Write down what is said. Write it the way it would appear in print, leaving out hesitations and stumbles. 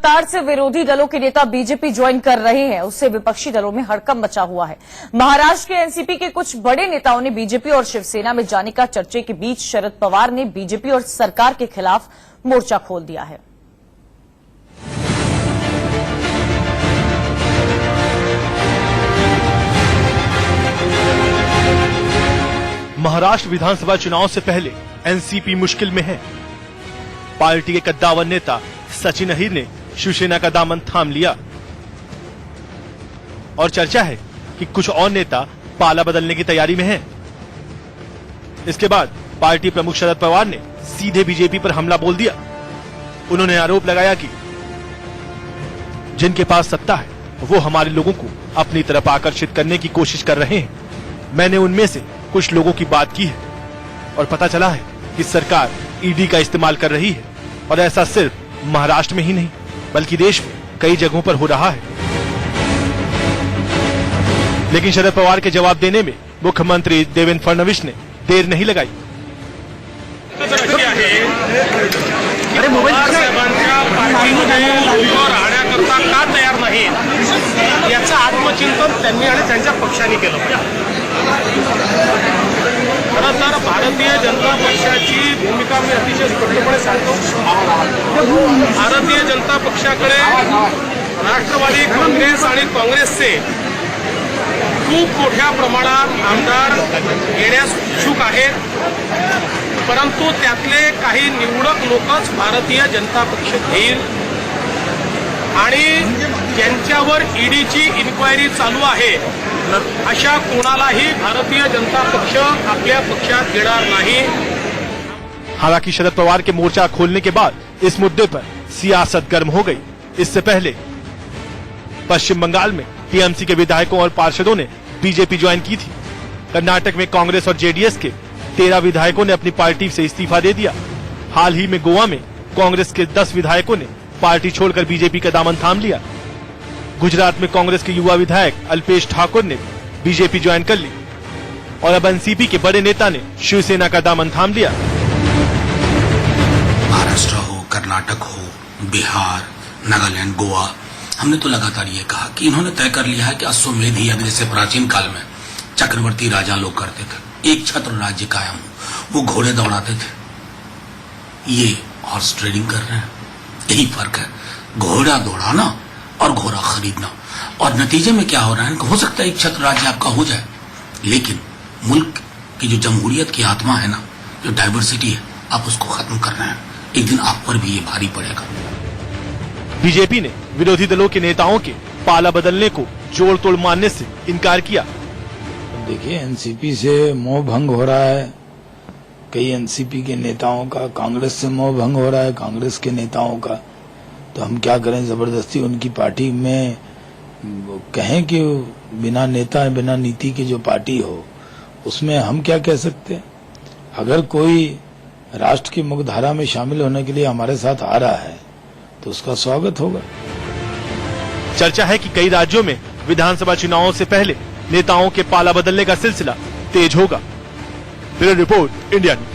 रफ्तार से विरोधी दलों के नेता बीजेपी ज्वाइन कर रहे हैं, उससे विपक्षी दलों में हड़कंप मचा हुआ है। महाराष्ट्र के एनसीपी के कुछ बड़े नेताओं ने बीजेपी और शिवसेना में जाने का चर्चे के बीच शरद पवार ने बीजेपी और सरकार के खिलाफ मोर्चा खोल दिया है। महाराष्ट्र विधानसभा चुनाव से पहले एनसीपी मुश्किल में है। पार्टी के कद्दावर नेता सचिन अहिर ने शिवसेना का दामन थाम लिया और चर्चा है कि कुछ और नेता पाला बदलने की तैयारी में हैं। इसके बाद पार्टी प्रमुख शरद पवार ने सीधे बीजेपी पर हमला बोल दिया। उन्होंने आरोप लगाया कि जिनके पास सत्ता है वो हमारे लोगों को अपनी तरफ आकर्षित करने की कोशिश कर रहे हैं। मैंने उनमें से कुछ लोगों की बात की है और पता चला है कि सरकार ईडी का इस्तेमाल कर रही है और ऐसा सिर्फ महाराष्ट्र में ही नहीं बल्कि देश में कई जगहों पर हो रहा है। लेकिन शरद पवार के जवाब देने में मुख्यमंत्री देवेंद्र फडणवीस ने देर नहीं लगाई। अरे साहेबांच्या पार्टीमध्ये लोक राहण्याकरता का तयार नाही याचं आत्मचिंतन त्यांनी आणि त्यांच्या पक्षाने केलं। खरं तर भारतीय जनता पक्षाची भूमिका मी अतिशय स्पष्टपणे सांगतो। भारतीय जनता पक्षाकडे राष्ट्रवादी काँग्रेस आणि काँग्रेसचे खूप मोठ्या प्रमाणात आमदार येण्यास इच्छुक आहेत, परंतु त्यातले काही निवडक लोकच भारतीय जनता पक्ष घेईल आणि ज्यांच्यावर ईडीची इन्क्वायरी चालू आहे अशा कोणालाही भारतीय जनता पक्ष आपल्या पक्षात घेणार नाही। हालांकि शरद पवार के मोर्चा खोलने के बाद इस मुद्दे पर सियासत गर्म हो गई। इससे पहले पश्चिम बंगाल में टीएमसी के विधायकों और पार्षदों ने बीजेपी ज्वाइन की थी। कर्नाटक में कांग्रेस और जेडीएस के 13 विधायकों ने अपनी पार्टी से इस्तीफा दे दिया। हाल ही में गोवा में कांग्रेस के 10 विधायकों ने पार्टी छोड़कर बीजेपी का दामन थाम लिया। गुजरात में कांग्रेस के युवा विधायक अल्पेश ठाकुर ने बीजेपी ज्वाइन कर ली और अब एनसीपी के बड़े नेता ने शिवसेना का दामन थाम लिया। महाराष्ट्र हो, कर्नाटक हो, बिहार, नागालैंड, गोवा, हमने तो लगातार ये कहा कि इन्होंने तय कर लिया है कि अश्वमेध यज्ञ जैसे प्राचीन काल में चक्रवर्ती राजा लोग करते थे, एक छत्र राज्य कायम हो, वो घोड़े दौड़ाते थे। ये हॉर्स ट्रेडिंग कर रहे हैं। यही फर्क है, घोड़ा दौड़ाना और घोड़ा खरीदना। और नतीजे में क्या हो रहा है, हो सकता है एक छत्र राज्य आपका हो जाए, लेकिन मुल्क की जो जमहूरियत की आत्मा है ना, जो डाइवर्सिटी है, आप उसको खत्म कर रहे हैं। एक दिन आप पर भी ये भारी पड़ेगा। बीजेपी ने विरोधी दलों के नेताओं के पाला बदलने को जोड़ तोड़ मानने से इनकार किया। देखिए, एनसीपी से मोह भंग हो रहा है। कई एनसीपी के नेताओं का कांग्रेस से मोह भंग हो रहा है, कांग्रेस के नेताओं का। तो हम क्या करें, जबरदस्ती उनकी पार्टी में कहें कि बिना नेता बिना नीति की जो पार्टी हो उसमें हम क्या कह सकते हैं। अगर कोई राष्ट्र की मुख्यधारा में शामिल होने के लिए हमारे साथ आ रहा है तो उसका स्वागत होगा। चर्चा है कि कई राज्यों में विधानसभा चुनावों से पहले नेताओं के पाला बदलने का सिलसिला तेज होगा। Bureau report, India news.